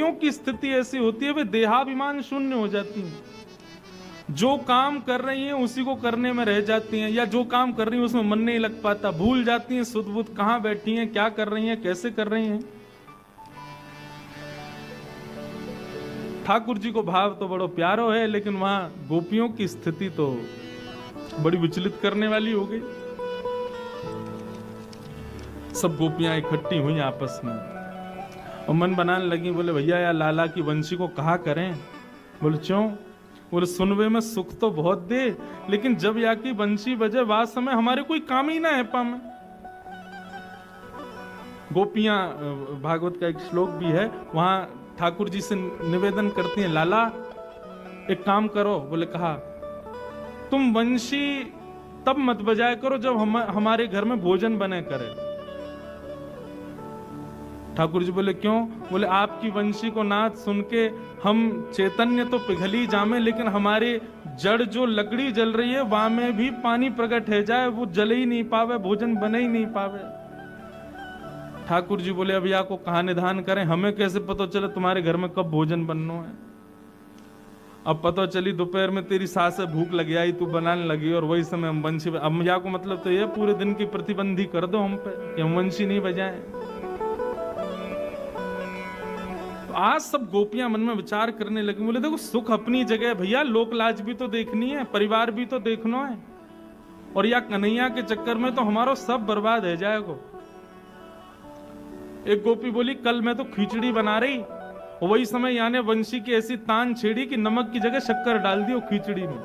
गोपियों की स्थिति ऐसी होती है, वे देहाभिमान शून्य हो जाती हैं। जो काम कर रही हैं उसी को करने में रह जाती हैं, या जो काम कर रही हैं उसमें मन नहीं लग पाता, भूल जाती हैं सुध बुध कहां बैठी हैं, क्या कर रही हैं, कैसे कर रही हैं। ठाकुर जी को भाव तो बड़ो प्यारो है, लेकिन वहां गोपियों की स्थिति तो बड़ी विचलित करने वाली हो गई। सब गोपियां इकट्ठी हुई आपस में और मन बनाने लगी, बोले भैया यार लाला की वंशी को कहा करें। बोले क्यों? बोले सुनवे में सुख तो बहुत दे, लेकिन जब या की बंशी बजे वास समय हमारे कोई काम ही ना है पामे। गोपियां, भागवत का एक श्लोक भी है, वहां ठाकुर जी से निवेदन करती हैं, लाला एक काम करो। बोले कहा, तुम वंशी तब मत बजाया करो जब हमारे घर में भोजन बने करे। ठाकुर जी बोले क्यों? बोले आपकी वंशी को नाद सुन के हम चैतन्य तो पिघली जामे, लेकिन हमारे जड़ जो लकड़ी जल रही है वहां में भी पानी प्रकट है जाए, वो जल ही नहीं पावे, भोजन बने ही नहीं पावे। ठाकुर जी बोले अभी आपको कहां निधान करें, हमें कैसे पता चले तुम्हारे घर में कब भोजन बनना है। अब पता चली दोपहर में तेरी सास से भूख लगी आई, तू बनाने लगी और वही समय हम वंशी। अब या को मतलब तो ये पूरे दिन की प्रतिबंधी कर दो हम पे कि हम वंशी नहीं बजाएं। आज सब गोपियां मन में विचार करने लगी, बोले देखो सुख अपनी जगह है भैया, लोक लाज भी तो देखनी है, परिवार भी तो देखना है, और या कन्हैया के चक्कर में तो हमारा सब बर्बाद है जाएगा। एक गोपी बोली कल मैं तो खिचड़ी बना रही, और वही समय याने वंशी की ऐसी तान छेड़ी कि नमक की जगह शक्कर डाल दी वो खिचड़ी में।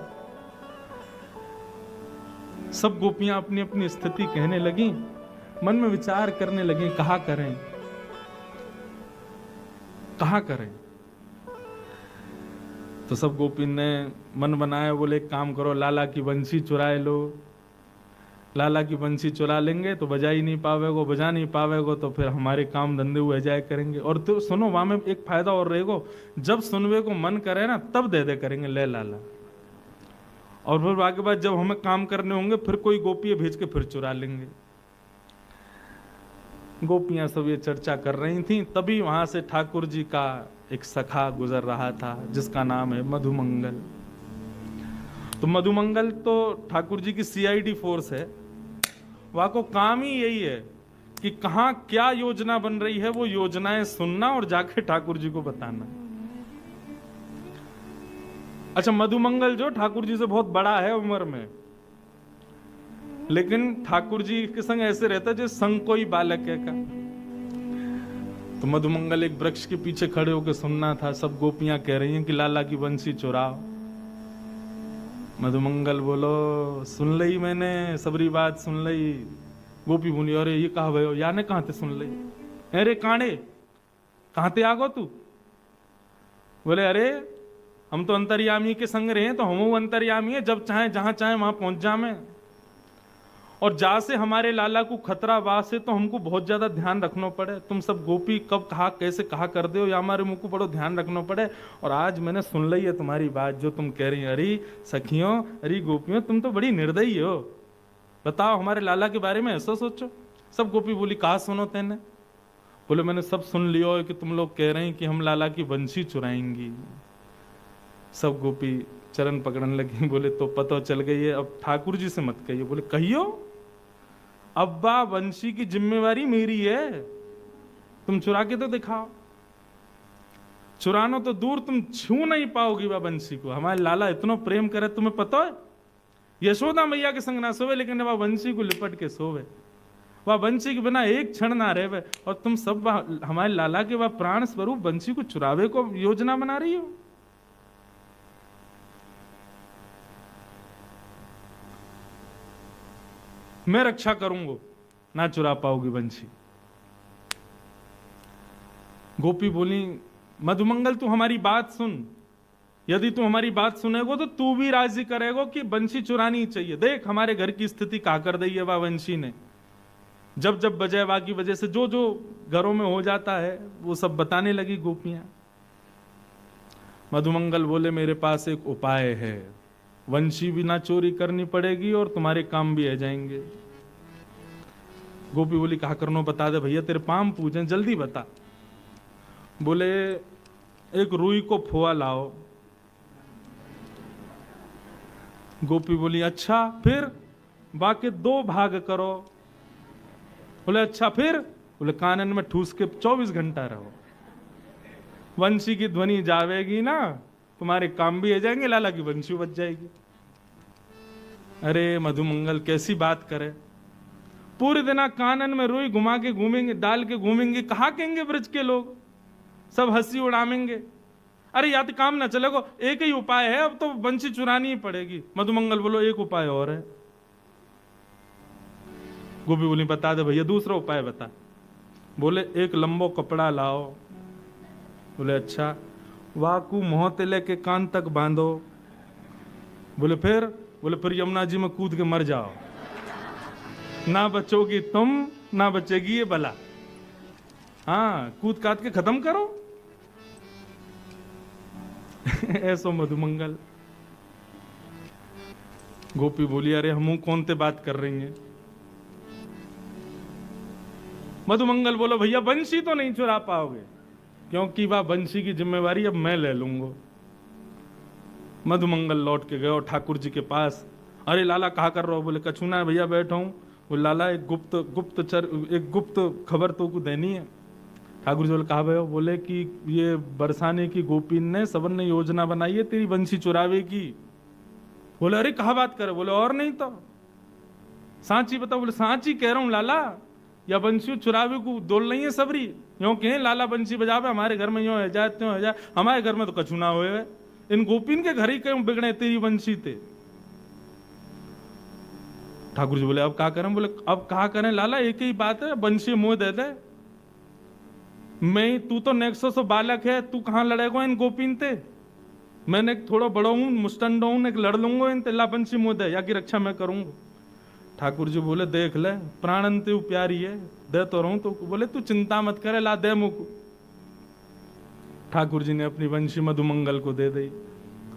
सब गोपियां अपनी अपनी स्थिति कहने लगी, मन में विचार करने लगी कहा करें कहा करें। तो सब गोपी ने मन बनाया, बोले एक काम करो, लाला की बंसी चुराए लो। लाला की बंसी चुरा लेंगे तो बजा ही नहीं पावेगो, बजा नहीं पावेगो तो फिर हमारे काम धंधे हुए जाए करेंगे। और तो सुनो वहां में एक फायदा और रहेगा, जब सुनवे को मन करे ना तब दे दे करेंगे ले लाला, और फिर बाकी बात जब हमें काम करने होंगे फिर कोई गोपी भेज के फिर चुरा लेंगे। गोपियां सब ये चर्चा कर रही थी, तभी वहां से ठाकुर जी का एक सखा गुजर रहा था जिसका नाम है मधुमंगल। तो मधुमंगल तो ठाकुर जी की सीआईडी फोर्स है, वहां को काम ही यही है कि कहां क्या योजना बन रही है वो योजनाएं सुनना और जाके ठाकुर जी को बताना। अच्छा, मधुमंगल जो ठाकुर जी से बहुत बड़ा है उम्र में, लेकिन ठाकुर जी के संग ऐसे रहता है जैसे संग कोई बालक है का। तो मधुमंगल एक वृक्ष के पीछे खड़े होकर सुनना था, सब गोपियां कह रही हैं कि लाला की बंसी चुराओ। मधुमंगल बोलो सुन लई मैंने, सबरी बात सुन लई। गोपी बोली अरे ये कहा भयो, याने कहां थे सुन लई? अरे कांडे कहां ते आगो तू? बोले अरे हम तो अंतर्यामी के संग रहे हैं, तो हम अंतर्यामी है, जब चाहे जहां चाहे वहां पहुंच जामे, और जा से हमारे लाला को खतरा वास है तो हमको बहुत ज्यादा ध्यान रखना पड़े। तुम सब गोपी कब कहा कैसे कहा कर दो, या हमारे मुंह को बड़ो ध्यान रखना पड़े। और आज मैंने सुन ली है तुम्हारी बात जो तुम कह रही, अरे सखियों अरे गोपियों तुम तो बड़ी निर्दयी हो, बताओ हमारे लाला के बारे में ऐसा सोचो। सब गोपी बोली कहा सुनो तेने? बोले मैंने सब सुन लियो कि तुम लोग कह रहे हैं कि हम लाला की बंशी चुराएंगी। सब गोपी चरण पकड़ने लगी, बोले तो पता चल गई है, अब ठाकुर जी से मत कहिए। बोले कहियो, अब्बा बंशी की जिम्मेवारी मेरी है, तुम चुरा के तो दिखाओ। चुरानो तो दूर, तुम छू नहीं पाओगी वह बंशी को। हमारे लाला इतना प्रेम करे, तुम्हें पता है यशोदा मैया के संग ना सोवे, लेकिन वह बंशी को लिपट के सोवे, वह बंशी के बिना एक क्षण ना रहे। और तुम सब हमारे लाला के वह प्राण स्वरूप बंशी को चुरावे को योजना बना रही हो। मैं रक्षा करूंगा, ना चुरा पाओगी बंशी। गोपी बोली मधुमंगल तू हमारी बात सुन, यदि तू हमारी बात सुनेगो तो तू भी राजी करेगो कि बंशी चुरानी ही चाहिए। देख हमारे घर की स्थिति क्या कर दी है वह बंशी ने, जब जब बजाय वा की वजह से जो जो घरों में हो जाता है वो सब बताने लगी गोपियां। मधुमंगल बोले मेरे पास एक उपाय है, वंशी भी ना चोरी करनी पड़ेगी और तुम्हारे काम भी आ जाएंगे। गोपी बोली कहा करनो बता दे भैया, तेरे पाम पूजन, जल्दी बता। बोले एक रुई को फुआ लाओ। गोपी बोली अच्छा, फिर? बाकी 2 भाग करो। बोले अच्छा, फिर? बोले कानन में ठूस के 24 घंटा रहो, वंशी की ध्वनि जावेगी ना, तुम्हारे काम भी हो जाएंगे, लाला की वंशी बच जाएगी। अरे मधुमंगल कैसी बात करे, पूरे दिन कानन में रुई घुमा के घूमेंगे, डाल के घूमेंगे, कहा कहेंगे ब्रज के लोग, सब हंसी उड़ामेंगे। अरे या तो काम ना चलेगा, एक ही उपाय है, अब तो बंशी चुरानी ही पड़ेगी। मधुमंगल बोलो एक उपाय और है। गोपी बोली बता दे भैया, दूसरा उपाय बता। बोले एक लंबो कपड़ा लाओ। बोले अच्छा, वाकू मोहते लेके कान तक बांधो। बोले फिर? बोले फिर यमुना जी में कूद के मर जाओ, ना बचोगी तुम ना बचेगी ये बला। हाँ, कूद काट के खत्म करो। ऐसो मधुमंगल। गोपी बोली अरे हम कौन ते बात कर रही हैं। मधुमंगल बोलो भैया बंशी तो नहीं चुरा पाओगे, क्योंकि वह बंशी की जिम्मेवारी अब मैं ले लूंगा। मधुमंगल लौट के गए ठाकुर जी के पास। अरे लाला कहा कर रहे हो? बोले कछुना है भैया, बैठा हूं। बोले लाला एक गुप्त खबर तो को देनी है। ठाकुर जी बोले कहा भाई? बोले कि ये बरसाने की गोपी ने सबन ने योजना बनाई है तेरी बंशी चुरावे की। बोले अरे कहा बात करे? बोले और नहीं तो सांची बताओ। बोले सांची कह रहा हूं लाला, या बंशी चुरावे को दोल नहीं है सबरी। यो कहें लाला बंशी बजावे, हमारे घर में यो है जाए त्यों है जाए, हमारे घर में तो कछु ना हुए। इन गोपीन के घर ही क्यों बिगड़े तेरी बंशी ते। ठाकुर जी बोले अब क्या करें? बोले अब कहा करें लाला, एक ही बात है, बंशी मुंह दे दे। मैं, तू तो नेक्सो सो बालक है, तू कहां लड़ेगा इन गोपीन ते? मैंने थोड़ा बड़ा हूं, मुस्टंड हूं, एक लड़ लूंगा इन ला बंशी मुंह दे, या की रक्षा मैं करूंगा। ठाकुर जी बोले देख ले, प्राणन ते प्यारी है, दे तो रहूं तो। बोले तू चिंता मत करे, ला दे मुख। ठाकुर जी ने अपनी बंशी मधुमंगल को दे दी।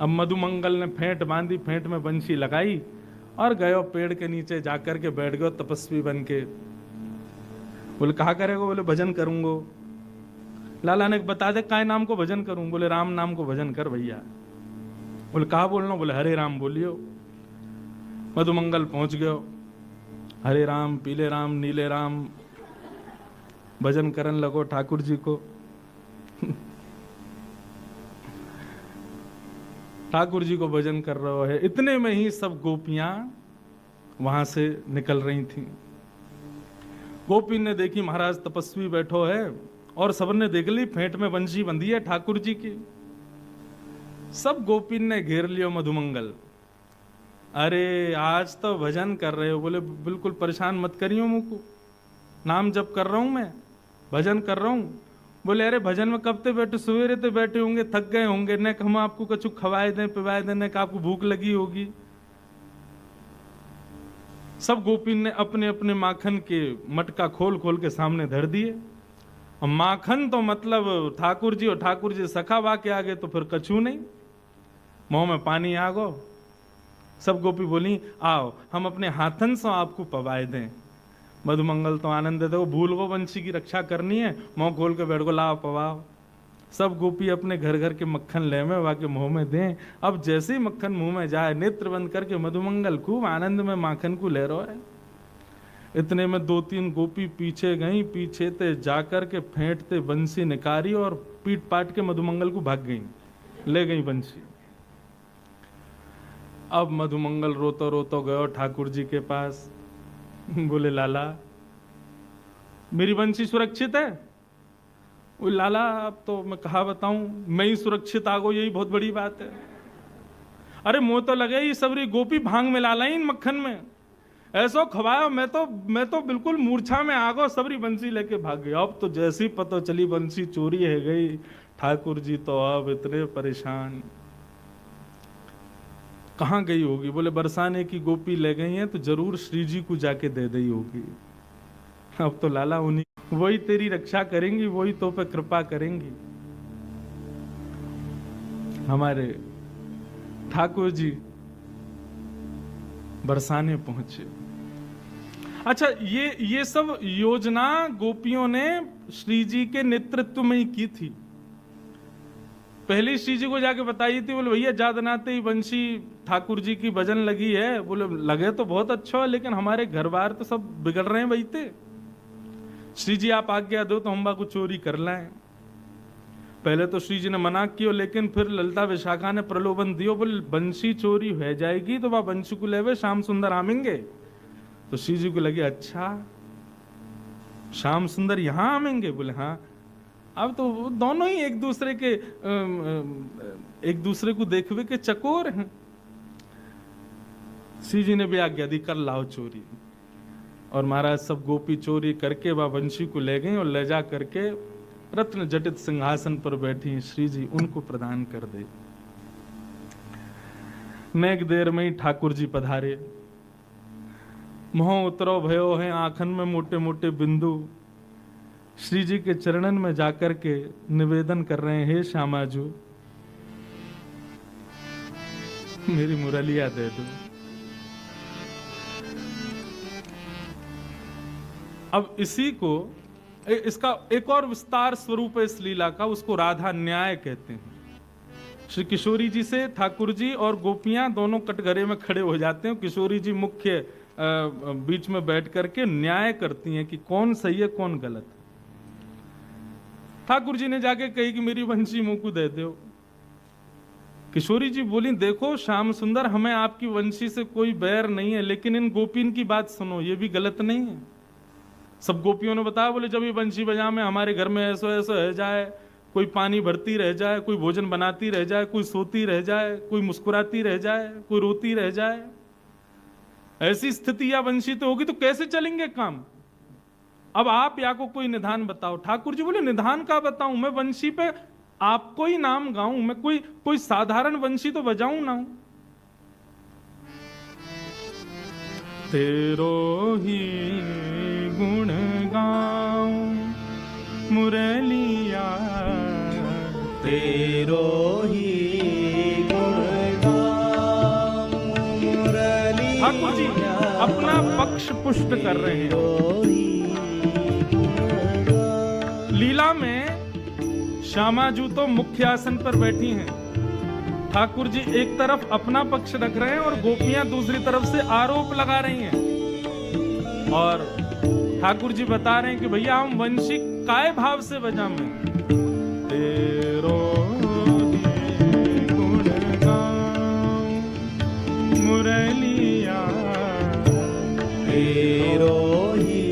अब मधुमंगल ने फेंट बांधी, फेंट में बंशी लगाई और गयो पेड़ के नीचे जाकर के बैठ गयो तपस्वी बन के। बोले कहा करेगा? बोले भजन करूंगो। लाला ने बता दे काय नाम को भजन करूं? बोले राम नाम को भजन कर भैया। बोले कहा बोलना? बोले हरे राम बोलियो। मधुमंगल पहुंच गयो, हरे राम पीले राम नीले राम भजन करन लगो ठाकुर जी को। ठाकुर जी को भजन कर रहा है। इतने में ही सब गोपियां वहां से निकल रही थीं। गोपी ने देखी महाराज तपस्वी बैठो है, और सबने देख ली फेंट में बंशी बंधी है ठाकुर जी की। सब गोपी ने घेर लियो मधुमंगल। अरे आज तो भजन कर रहे हो? बोले बिल्कुल परेशान मत करियो मुझको, नाम जप कर रहा हूं मैं, भजन कर रहा हूं। बोले अरे भजन में कब ते बैठे? सवेरे ते बैठे होंगे, थक गए होंगे, न हम आपको कछु खवाए दें पिवाए दें, न आपको भूख लगी होगी। सब गोपी ने अपने अपने माखन के मटका खोल खोल के सामने धर दिए। और माखन तो मतलब ठाकुर जी, और ठाकुर जी सखा के आगे तो फिर कछु नहीं, मुंह में पानी आ गो। सब गोपी बोली आओ हम अपने हाथन से आपको पवाए दें। मधुमंगल तो आनंद देते, वो भूल गो बंशी की रक्षा करनी है, मुंह खोल के बैठ गो, लाओ पवाओ। सब गोपी अपने घर घर के मक्खन ले में वाके मुंह में दें। अब जैसे ही मक्खन मुंह में जाए, नेत्र बंद करके मधुमंगल खूब आनंद में माखन को ले रहा है। इतने में 2-3 गोपी पीछे गई, पीछे ते जाकर के फेंटते बंसी निकारी और पीट पाट के मधुमंगल को भाग गई, ले गई बंसी। अब मधुमंगल रोतो रोतो गयो ठाकुर जी के पास। बोले लाला मेरी बंसी सुरक्षित है? वो लाला अब तो मैं कहा बताऊं, मैं ही सुरक्षित आ गो, यही बहुत बड़ी बात है। अरे मुंह तो लगे ये सबरी गोपी भांग में लाला इन मक्खन में, ऐसो खवाया मैं तो बिल्कुल मूर्छा में आ गो, सबरी बंसी लेके भाग गई। अब तो जैसी पता चली बंसी चोरी है गई, ठाकुर जी तो अब इतने परेशान। कहाँ गई होगी? बोले बरसाने की गोपी ले गई हैं, तो जरूर श्री जी को जाके दे दी होगी। अब तो लाला उन्हीं, वही तेरी रक्षा करेंगी, वही तो पे कृपा करेंगी। हमारे ठाकुर जी बरसाने पहुंचे। अच्छा, ये सब योजना गोपियों ने श्री जी के नेतृत्व में ही की थी। पहले श्री जी को जाके बताई थी, बोले भैया जादनाते ही बंशी ठाकुर जी की भजन लगी है। बोले लगे तो बहुत अच्छा है, लेकिन हमारे घर बार तो सब बिगड़ रहे हैं बैठे। श्री जी आप आज्ञा दो तो हम बा को चोरी कर लाएं। पहले तो श्री जी ने मना किया, लेकिन फिर ललिता विशाखा ने प्रलोभन दियो, बोले बंशी चोरी हो जाएगी तो वह बंशी को लेवे श्याम सुंदर आमेंगे। तो श्री जी को लगे अच्छा श्याम सुंदर यहाँ आमेंगे। बोले हाँ। अब तो दोनों ही एक दूसरे को देखवे के चकोर हैं। श्री जी ने भी आज्ञा दी कर लाओ चोरी। और महाराज सब गोपी चोरी करके वह वंशी को ले गए और ले जा करके रत्न जटित सिंहासन पर बैठी श्री जी उनको प्रदान कर दे। नेक देर में ही ठाकुर जी पधारे। मोह उतरो भयो है आंखन में मोटे मोटे बिंदु। श्री जी के चरणन में जाकर के निवेदन कर रहे हैं, हे श्यामाजू मेरी मुरलिया दे दो। अब इसी को इसका एक और विस्तार स्वरूप है इस लीला का, उसको राधा न्याय कहते हैं। श्री किशोरी जी से ठाकुर जी और गोपियां दोनों कटघरे में खड़े हो जाते हैं। किशोरी जी मुख्य बीच में बैठ करके न्याय करती हैं कि कौन सही है कौन गलत। ठाकुर जी ने जाके कही कि मेरी वंशी मुंह को दे दो। किशोरी जी बोली देखो श्याम सुंदर हमें आपकी वंशी से कोई बैर नहीं है, लेकिन इन गोपीन की बात सुनो, ये भी गलत नहीं है। सब गोपियों ने बताया, बोले जब ये बंशी बजा में हमारे घर में ऐसा ऐसा रह जाए, कोई पानी भरती रह जाए, कोई भोजन बनाती रह जाए, कोई सोती रह जाए, कोई मुस्कुराती रह जाए, कोई रोती रह जाए, ऐसी स्थिति या वंशी तो होगी तो कैसे चलेंगे काम। अब आप या को कोई निधान बताओ। ठाकुर जी बोले निधान का बताऊं, मैं वंशी पे आपको ही नाम गाऊं, मैं कोई साधारण वंशी तो बजाऊं ना। तेरो ही गुण गाऊं मुरलिया, तेरो ही गुण गाऊं मुरलिया। ठाकुर जी अपना पक्ष पुष्ट कर रहे हैं। लीला में श्यामाजू तो मुख्य आसन पर बैठी हैं। ठाकुर जी एक तरफ अपना पक्ष रख रहे हैं और गोपियां दूसरी तरफ से आरोप लगा रही हैं। और ठाकुर जी बता रहे हैं कि भैया हम वंशी काय भाव से बजा में तेरो ही गुण गाऊं मुरलिया, तेरो ही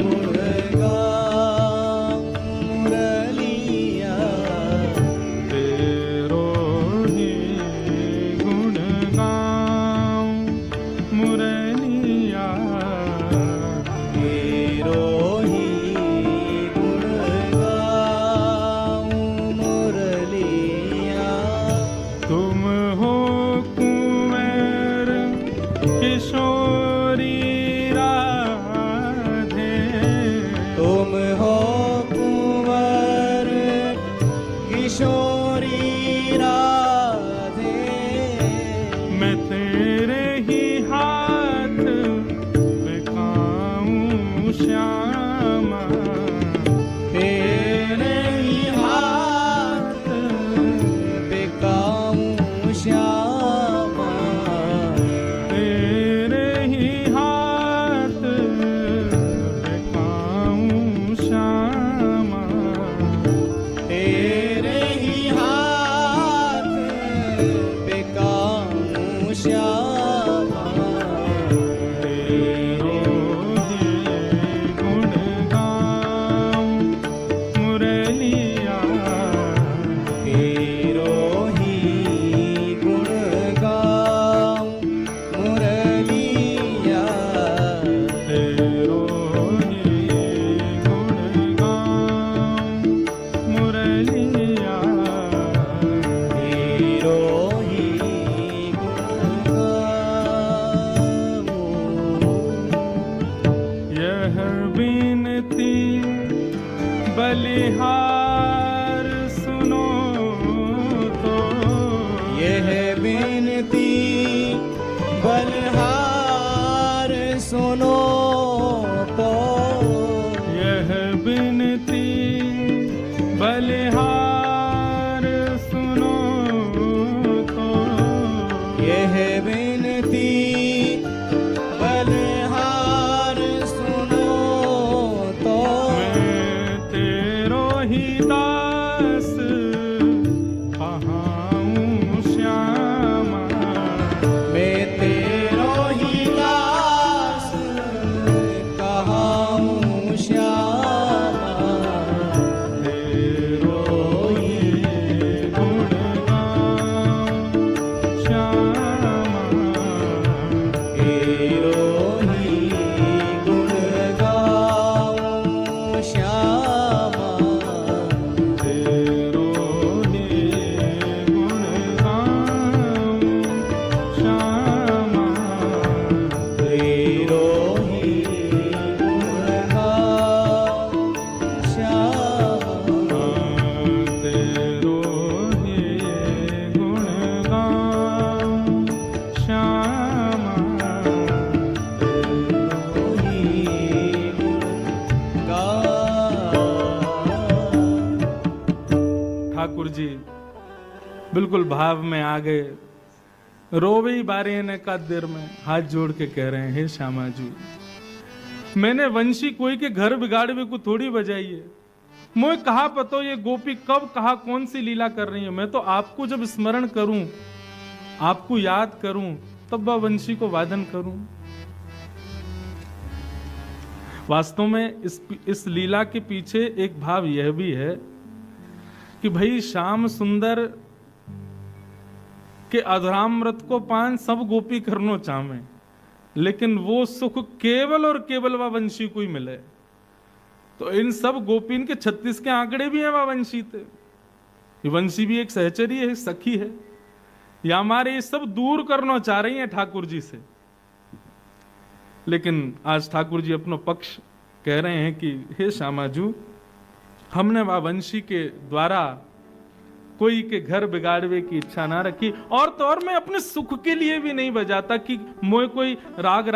गुण गाऊं मुरलिया, तेरो ही गुण गाऊं मुरलिया, तेरो ही गुण गाऊं मुरलिया। तुम हो कुंवर किशोरी राधे, तुम हो कुंवर किशोरी राधे, मैं तेरे ही हाथ बिकाऊं श्यामा, तेरे ही हाथ बिकाऊं श्यामा, तेरे ही हाथ बिकाऊं श्यामा, तेरे ही हाथ बिकाऊं श्यामा, तेरो ही गुण गाऊं मुरलिया, तेरो ही गुण गाऊं मुरलिया, तेरो ही गुण गाऊं मुरलिया, तेरो ही गुण गाऊं। यह बिनती बलिहार सुनो तो, यह बिनती बलिहार सुनो तो, यह बिनती बलिहार ठाकुर जी बिल्कुल भाव में आ गए, रोवे बारे ने का देर में हाथ जोड़ के कह रहे हैं, हे श्यामा जी, मैंने वंशी कोई के घर बिगाड़वे को थोड़ी बजाई है। मुझे कहा पतो ये गोपी कब कहा कौन सी लीला कर रही है। मैं तो आपको जब स्मरण करूं, आपको याद करूं, तब वह वंशी को वादन करूं। वास्तव में इस लीला के पीछे एक भाव यह भी है कि भाई श्याम सुंदर के अधरामृत को पान सब गोपी करनो चाहे, लेकिन वो सुख केवल और केवल वह वंशी को ही मिले। तो इन सब गोपीन के 36 के आंकड़े भी हैं वह वंशी थे। ये वंशी भी एक सहचरी है, सखी है, या हमारे ये सब दूर करना चाह रही हैं ठाकुर जी से। लेकिन आज ठाकुर जी अपना पक्ष कह रहे हैं कि हे श्यामाजू, हमने वह वंशी के द्वारा कोई के घर बिगाड़वे की इच्छा ना रखी, और तो और मैं अपने सुख के लिए भी नहीं बजाता कि मोए कोई राग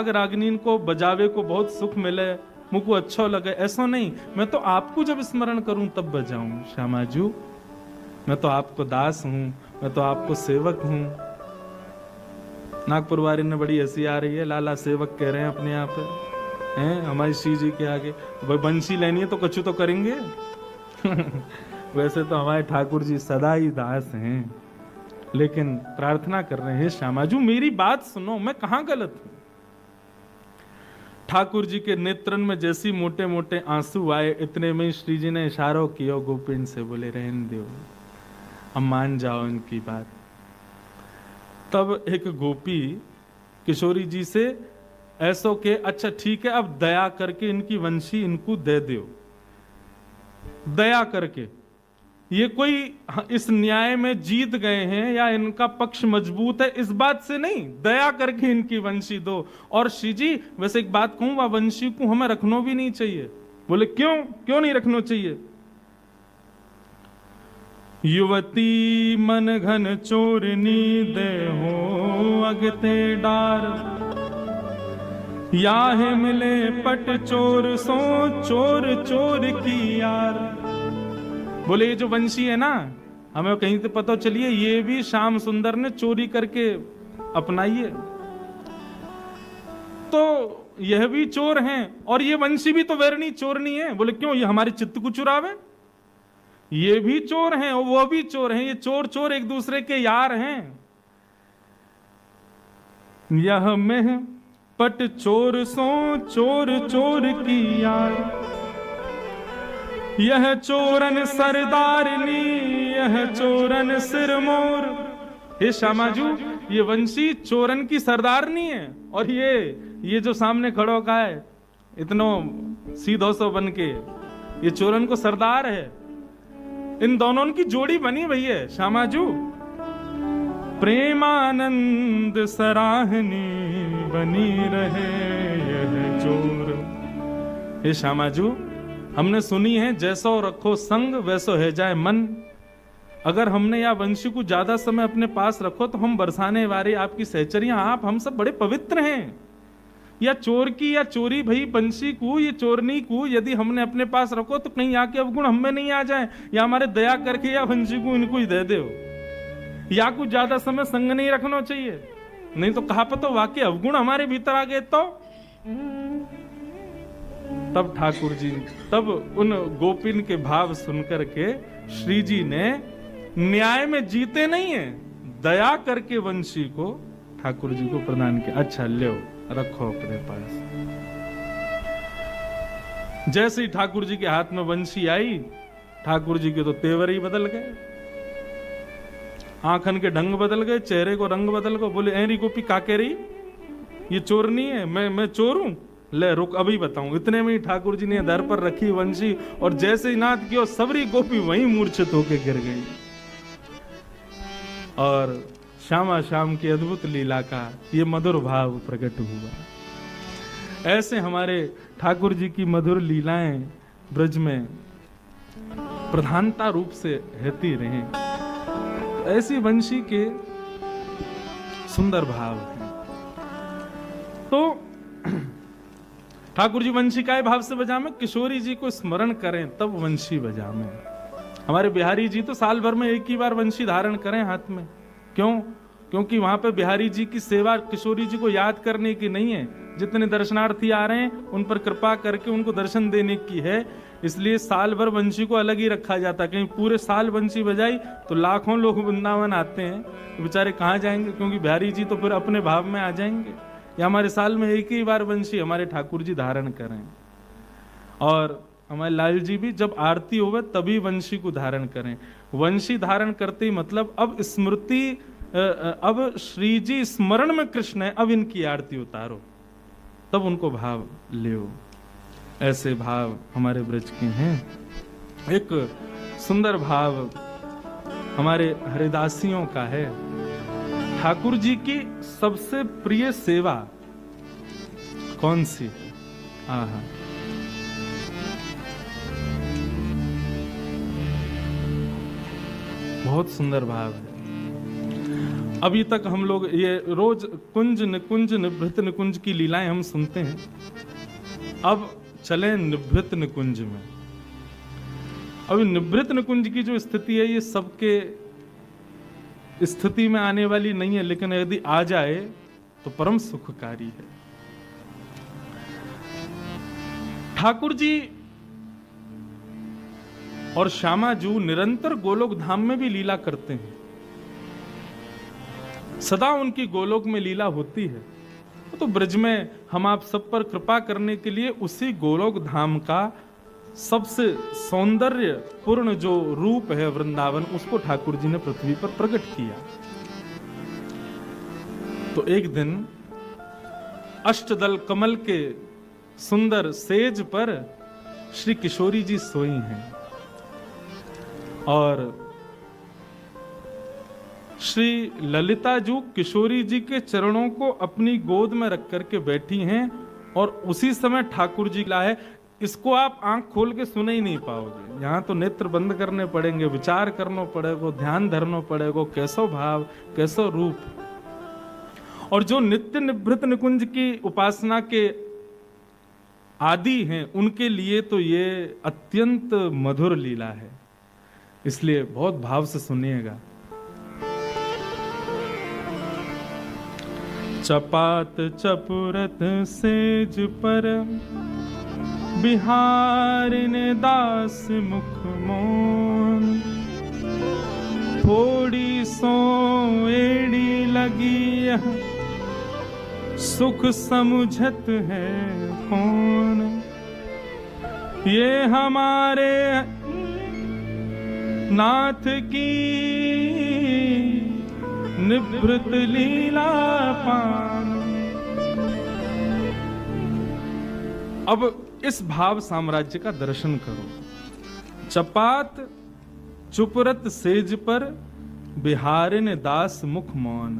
रागनीन को बजावे को बहुत सुख मिले, मुझको अच्छा लगे, ऐसा नहीं। मैं तो आपको जब स्मरण करूं तब बजाऊं। श्यामाजू, मैं तो आपको दास हूं, मैं तो आपको सेवक हूं। नागपुर वारी ने बड़ी हंसी आ रही है, लाला सेवक कह रहे हैं अपने आप हैं हमारी श्री जी के आगे। भाई बंसी लेनी है तो कछु तो करेंगे। वैसे तो हमारे ठाकुर जी सदा ही दास हैं, लेकिन प्रार्थना कर रहे हैं श्यामाजू मेरी बात सुनो, मैं कहां गलत हूं। ठाकुर जी के नेत्रन में जैसी मोटे मोटे आंसू आए, इतने में श्री जी ने इशारों किया गोपिन से, बोले रहने दो, हम मान जाओ इनकी बात। तब एक गोपी किशोरी जी से ऐसो के, अच्छा ठीक है, अब दया करके इनकी वंशी इनको दे दो, दया करके। ये कोई इस न्याय में जीत गए हैं या इनका पक्ष मजबूत है, इस बात से नहीं, दया करके इनकी वंशी दो। और श्री जी वैसे एक बात कहूं, वह वंशी को हमें रखना भी नहीं चाहिए। बोले क्यों, क्यों नहीं रखना चाहिए? युवती मन घन चोरनी दे हो अगते डार, याहे मिले पट चोर सो चोर चोर की यार। बोले ये जो वंशी है ना, हमें कहीं से पता चलिए ये भी श्याम सुंदर ने चोरी करके अपनाई है, तो यह भी चोर हैं और ये वंशी भी तो वैरणी चोरनी है। बोले क्यों, ये हमारे चित्त को चुरावे? ये भी चोर हैं और वो भी चोर हैं, ये चोर चोर एक दूसरे के यार हैं। यह में पट चोर सो चोर चोर की यार, यह चोरन सरदारनी यह चोरन सिरमोर। हे श्यामाजू, ये वंशी चोरन की सरदारनी है, और ये जो सामने खड़ो का है इतनो सीधो सो बन के, ये चोरन को सरदार है। इन दोनों की जोड़ी बनी भई है श्यामाजू। प्रेमानंद सराहनी बनी रहे यह चोर। हे श्यामाजू, हमने सुनी है जैसो रखो संग वैसो है जाए मन। अगर हमने या वंशी को ज्यादा समय अपने पास रखो तो हम बरसाने वाले आपकी सहचरियां, आप हम सब बड़े पवित्र हैं। या चोर की या चोरी भई वंशी को, ये चोरनी को यदि हमने अपने पास रखो तो कहीं आके अवगुण हमें नहीं आ जाए, या हमारे दया करके या वंशी को इनको ही दे दो। या कुछ ज्यादा समय संग नहीं रखना चाहिए, नहीं तो कहा पतो वाकई अवगुण हमारे भीतर आ गए तो। तब ठाकुर जी, तब उन गोपिन के भाव सुनकर के श्री जी ने न्याय में जीते नहीं है, दया करके वंशी को ठाकुर जी को प्रदान किया। अच्छा लो रखो अपने पास। जैसे ही ठाकुर जी के हाथ में वंशी आई, ठाकुर जी के तो तेवर ही बदल गए, आंखन के ढंग बदल गए, चेहरे को रंग बदल गए। बोले ऐरी गोपी का कह रही, ये चोरनी है, मैं चोर हूं? ले रुक अभी बताऊं। इतने में ही ठाकुर जी ने दर पर रखी वंशी, और जैसे ही नाद किया सबरी गोपी वहीं मूर्छित होकर गिर गई। और श्यामा श्याम की अद्भुत लीला का ये मधुर भाव प्रकट हुआ। ऐसे हमारे ठाकुर जी की मधुर लीलाएं ब्रज में प्रधानता रूप से रहती रहे। ऐसी वंशी के सुंदर भाव हैं। तो ठाकुर जी वंशी काय भाव से बजा में, किशोरी जी को स्मरण करें तब वंशी बजा में। हमारे बिहारी जी तो साल भर में एक ही बार वंशी धारण करें हाथ में। क्यों? क्योंकि वहां पे बिहारी जी की सेवा किशोरी जी को याद करने की नहीं है, जितने दर्शनार्थी आ रहे हैं उन पर कृपा करके उनको दर्शन देने की है। इसलिए साल भर वंशी को अलग ही रखा जाता है। कहीं पूरे साल वंशी बजाई तो लाखों लोग वृंदावन आते हैं, तो बेचारे कहाँ जाएंगे? क्योंकि बिहारी जी तो फिर अपने भाव में आ जाएंगे। या हमारे साल में एक ही बार वंशी हमारे ठाकुर जी धारण करें, और हमारे लाल जी भी जब आरती होवे तभी वंशी को धारण करें। वंशी धारण करते ही मतलब अब स्मृति, अब श्री जी स्मरण में कृष्ण है, अब इनकी आरती उतारो, तब उनको भाव ले। ऐसे भाव हमारे ब्रज के हैं। एक सुंदर भाव हमारे हरिदासियों का है। ठाकुर जी की सबसे प्रिय सेवा कौन सी? आहा, बहुत सुंदर भाव है। अभी तक हम लोग ये रोज कुंज निकुंज निभृत निकुंज की लीलाएं हम सुनते हैं। अब चले निभृत निकुंज में। अभी निभृत निकुंज की जो स्थिति है ये सबके स्थिति में आने वाली नहीं है, लेकिन यदि आ जाए तो परम सुखकारी है। ठाकुर जी और श्यामा जू निरंतर गोलोक धाम में भी लीला करते हैं। सदा उनकी गोलोक में लीला होती है। तो ब्रज में हम आप सब पर कृपा करने के लिए उसी गोलोक धाम का सबसे सौंदर्य पूर्ण जो रूप है वृंदावन, उसको ठाकुर जी ने पृथ्वी पर प्रकट किया। तो एक दिन अष्टदल कमल के सुंदर सेज पर श्री किशोरी जी सोई हैं और श्री ललिता जी किशोरी जी के चरणों को अपनी गोद में रख करके बैठी हैं और उसी समय ठाकुर जी लाए। इसको आप आंख खोल के सुन ही नहीं पाओगे, यहाँ तो नेत्र बंद करने पड़ेंगे, विचार करना पड़ेगा, ध्यान धरना पड़ेगा, कैसो भाव कैसो रूप। और जो नित्य निभृत निकुंज की उपासना के आदि हैं उनके लिए तो ये अत्यंत मधुर लीला है, इसलिए बहुत भाव से सुनिएगा। चपात चपुरत सेज पर बिहारिने दास मुख मोन, थोड़ी सो एड़ी लगी सुख समुझत है कौन। ये हमारे नाथ की निभृत लीला पान। अब इस भाव साम्राज्य का दर्शन करो। चपात चुपरत सेज पर बिहारिन दास मुख मौन,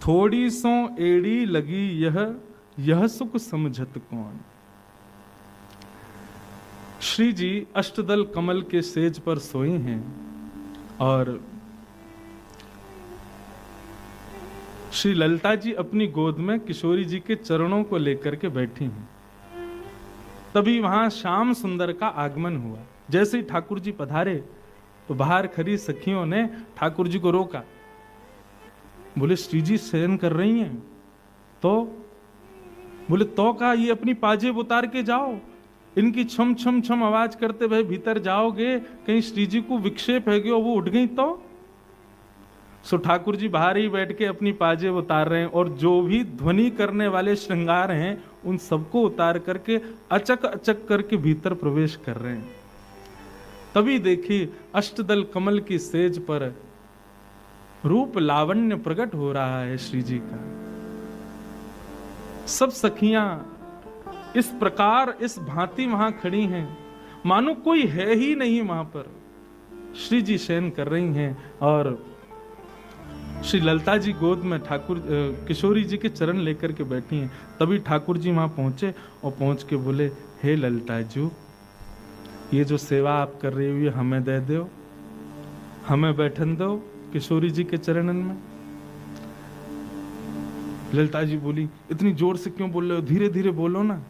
थोड़ी सो एड़ी लगी यह सुख समझत कौन। श्री जी अष्टदल कमल के सेज पर सोए हैं और श्री ललिता जी अपनी गोद में किशोरी जी के चरणों को लेकर के बैठी हैं। तभी वहां श्याम सुंदर का आगमन हुआ। जैसे ही ठाकुर जी पधारे तो बाहर खड़ी सखियों ने ठाकुर जी को रोका। बोले श्री जी शयन कर रही हैं। तो बोले तो का ये अपनी पाजेब उतार के जाओ, इनकी छम छम छम आवाज करते भाई भीतर जाओगे, कहीं श्री जी को विक्षेप है वो उठ गई तो। सो ठाकुर जी बाहर ही बैठ के अपनी पाजेब उतार रहे हैं और जो भी ध्वनि करने वाले श्रृंगार हैं उन सबको उतार करके अचक अचक करके भीतर प्रवेश कर रहे हैं। तभी देखिए अष्टदल कमल की सेज पर रूप लावण्य प्रकट हो रहा है श्री जी का। सब सखियां इस प्रकार इस भांति वहां खड़ी हैं मानो कोई है ही नहीं वहां पर। श्री जी शयन कर रही हैं और श्री ललिता जी गोद में ठाकुर किशोरी जी के चरण लेकर के बैठी हैं। तभी ठाकुर जी वहां पहुंचे और पहुंच के बोले, हे ललिता जी, ये जो सेवा आप कर रही हो ये हमें दे दो, हमें बैठन दो किशोरी जी के चरणन में। ललिता जी बोली, इतनी जोर से क्यों बोल रहे हो, धीरे धीरे बोलो ना,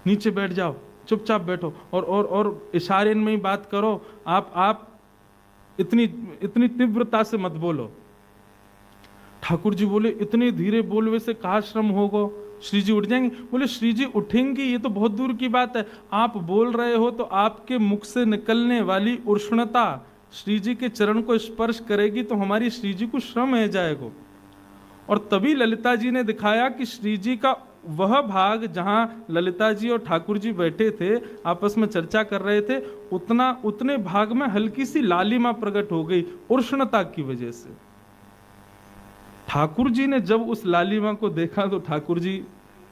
नीचे बैठ जाओ, चुपचाप बैठो और इशारे में ही बात करो। आप इतनी तीव्रता से मत बोलो। ठाकुर जी बोले इतने धीरे बोलवे से कहा श्रम होगा, श्री जी उठ जाएंगे। बोले श्री जी उठेंगे ये तो बहुत दूर की बात है, आप बोल रहे हो तो आपके मुख से निकलने वाली उष्णता श्री जी के चरण को स्पर्श करेगी तो हमारी श्री जी को श्रम है जाएगा। और तभी ललिता जी ने दिखाया कि श्री जी का वह भाग जहां ललिता जी और ठाकुर जी बैठे थे आपस में चर्चा कर रहे थे, उतने भाग में हल्की सी लालिमा प्रकट हो गई उष्णता की वजह से। ठाकुर जी ने जब उस लालिमा को देखा तो ठाकुर जी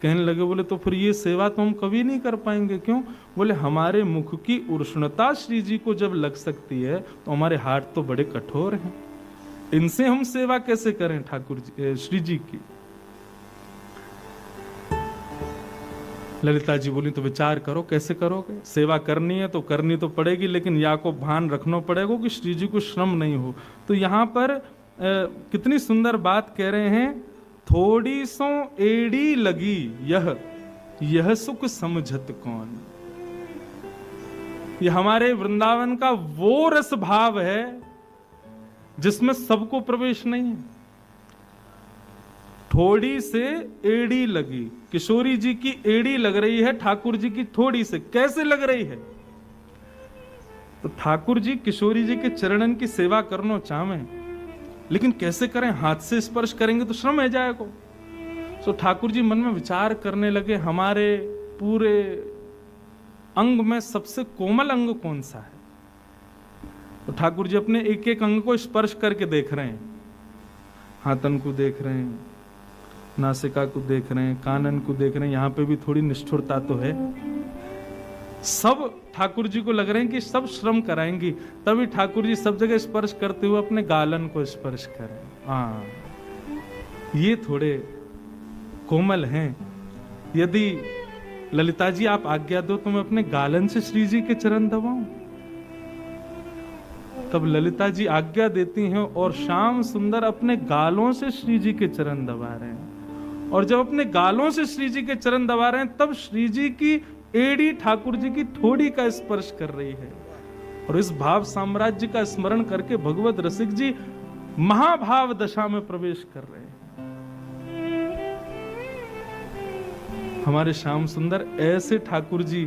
कहने लगे, बोले तो फिर ये सेवा तो हम कभी नहीं कर पाएंगे। क्यों? बोले हमारे मुख की उष्णता श्री जी को जब लग सकती है तो हमारे हाथ तो बड़े कठोर हैं, इनसे हम सेवा कैसे करें ठाकुर जी श्री जी की। ललिता जी बोली तो विचार करो कैसे करोगे, सेवा करनी है तो करनी तो पड़ेगी, लेकिन या को भान रखना पड़ेगा कि श्री जी को श्रम नहीं हो। तो यहां पर कितनी सुंदर बात कह रहे हैं, थोड़ी सो एड़ी लगी यह सुख समझत कौन। ये हमारे वृंदावन का वो रस भाव है जिसमें सबको प्रवेश नहीं है। थोड़ी से एड़ी लगी, किशोरी जी की एड़ी लग रही है ठाकुर जी की थोड़ी से। कैसे लग रही है? तो ठाकुर जी किशोरी जी के चरणन की सेवा करना चाहें, लेकिन कैसे करें? हाथ से स्पर्श करेंगे तो श्रम है जाएगा। तो ठाकुर जी मन में विचार करने लगे, हमारे पूरे अंग में सबसे कोमल अंग कौन सा है? तो ठाकुर जी अपने एक एक अंग को स्पर्श करके देख रहे हैं। हाथन को देख रहे हैं, नासिका को देख रहे हैं, कानन को देख रहे हैं। यहां पे भी थोड़ी निष्ठुरता तो है। सब ठाकुर जी को लग रहे हैं कि सब श्रम कराएंगी, तभी ठाकुर जी सब जगह स्पर्श करते हुए अपने गालन को स्पर्श करें। हाँ, ये थोड़े कोमल हैं। यदि ललिता जी आप आज्ञा दो तो मैं अपने गालन से श्री जी के चरण दबाऊं। तब ललिता जी आज्ञा देती हैं और श्याम सुंदर अपने गालों से श्री जी के चरण दबा रहे हैं। और जब अपने गालों से श्री जी के चरण दबा रहे हैं तब श्री जी की एड़ी ठाकुर जी की ठोड़ी का स्पर्श कर रही है। और इस भाव साम्राज्य का स्मरण करके भगवत रसिक जी महाभाव दशा में प्रवेश कर रहे हैं। हमारे श्याम सुंदर ऐसे ठाकुर जी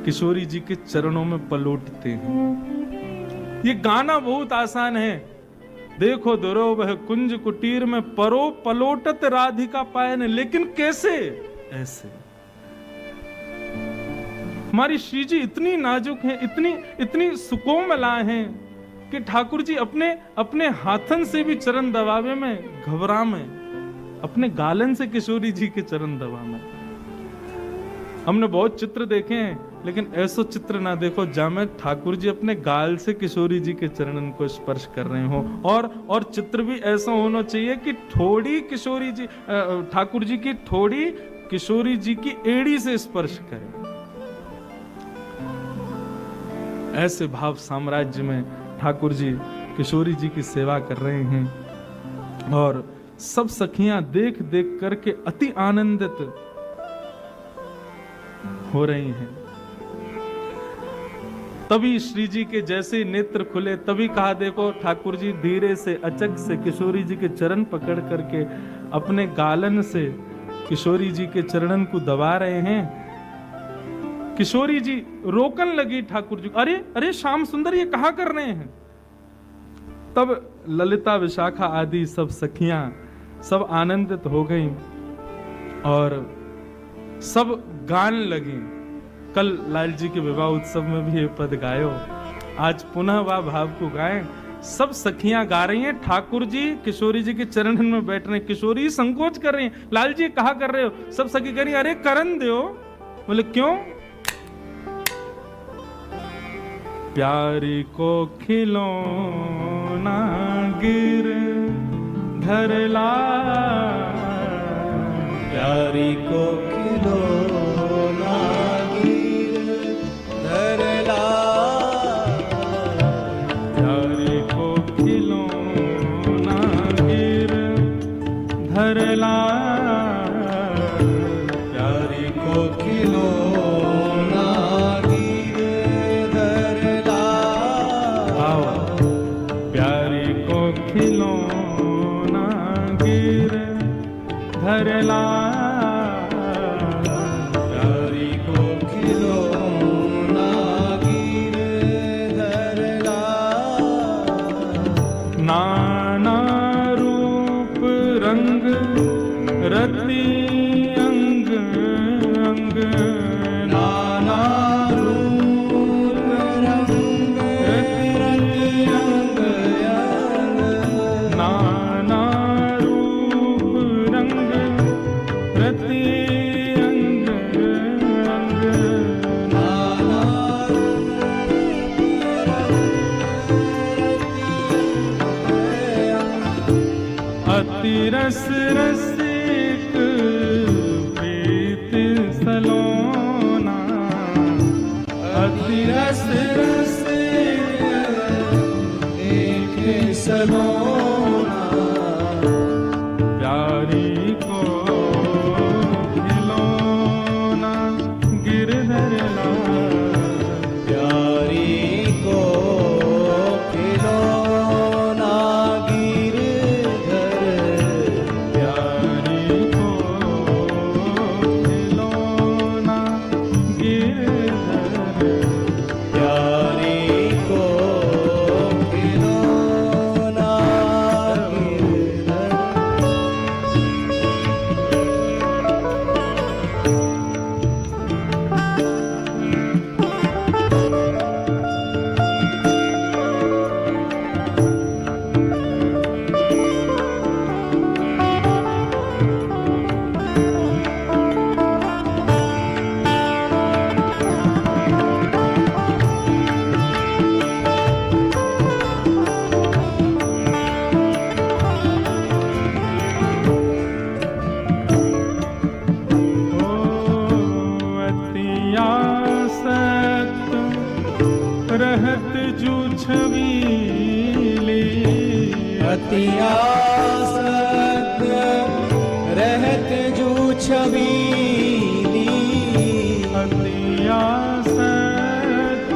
किशोरी जी के चरणों में पलोटते हैं। ये गाना बहुत आसान है। देखो दरो वह कुंज कुटीर में परो पलोटत राधिका पायन, लेकिन कैसे? ऐसे। हमारी श्री जी इतनी नाजुक हैं, इतनी सुकोमला हैं कि ठाकुर जी अपने हाथन से भी चरण दबावे में घबरा में, अपने गालन से किशोरी जी के चरण दबा में। हमने बहुत चित्र देखे हैं, लेकिन ऐसा चित्र ना देखो जहां ठाकुर जी अपने गाल से किशोरी जी के चरणन को स्पर्श कर रहे हो। और चित्र भी ऐसा होना चाहिए कि थोड़ी किशोरी जी ठाकुर जी की थोड़ी किशोरी जी की एड़ी से स्पर्श करे। ऐसे भाव साम्राज्य में ठाकुर जी किशोरी जी की सेवा कर रहे हैं और सब सखियां देख देख करके अति आनंदित हो रही हैं। तभी श्री जी के जैसे नेत्र खुले, तभी कहा देखो ठाकुर जी धीरे से अचक से किशोरी जी के चरण पकड़ करके अपने गालन से किशोरी जी के चरणन को दबा रहे हैं। किशोरी जी रोकन लगी ठाकुर जी, अरे अरे श्याम सुंदर ये कहा कर रहे हैं? तब ललिता विशाखा आदि सब सखियां सब आनंदित हो गईं और सब गान लगी। कल लाल जी के विवाह उत्सव में भी ये पद गायो, आज पुनः वह भाव को गाएं। सब सखियां गा रही हैं, ठाकुर जी किशोरी जी के चरणन में बैठ रहे हैं। किशोरी संकोच कर रही हैं, लाल जी कहा कर रहे हो? सब सखी कह रही अरे करन दो। बोले क्यों? प्यारी को खिलौना गिर धरला, प्यारी को खिलौना गिर धरला, प्यारी को खिलौना गिर धरला, प्यारी को खिलौना प्यारी को खिलौना गिर धरला, प्यारी को खिलौना गिर धरला। नाना रूप रंग रति अंग अंग, नाना रूप रंग रति अंग अंग। नाना रूप रंग रति अंग अंग। नाना अति रस रसिक प्रीत सलोना, अति रस रसिक एक सलोना। प्यारी को खिलौना गिर धरला, प्यारी को खिलौना गिर धर। प्यारी को खिलौना गिर धर। प्यारी को खिलौना गिर धर। रहत जू छबीली, अति आसक्त रहत जू छबीली। अति आसक्त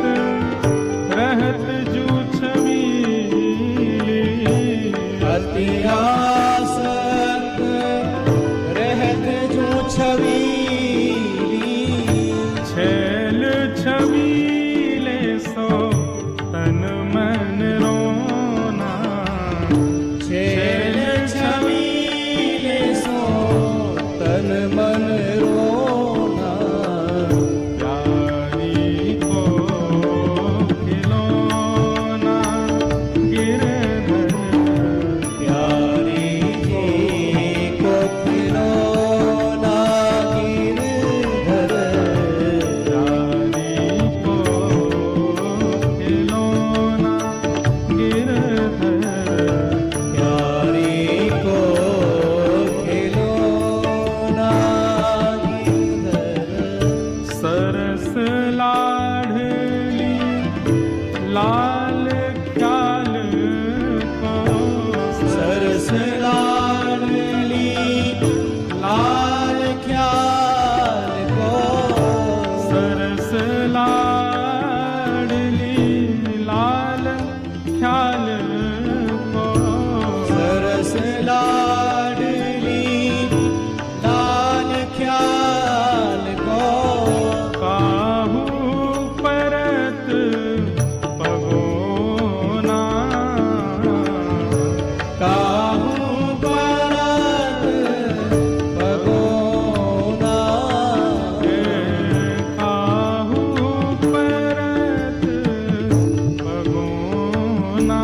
रहत जू छबीली, अति आसक्त रहत जू छबीली। छैल छबीले सो तन मन रोना, छैल छबीले सो तन मन रोना। प्यारी को खिलौना गिर धर, प्यारी को खिलौना गिर धर। प्यारी को खिलौना गिर धर। प्यारी को खिलौना गिर धर। सरस लाडली लाल ख्याल को, सरस लाडली लाल ख्याल को। सरस लाडली लाल ख्याल को, सरस लाडली लाल ख्याल को। काहू परत पगोना, काहू परत पगोना। काहू परत पगोना।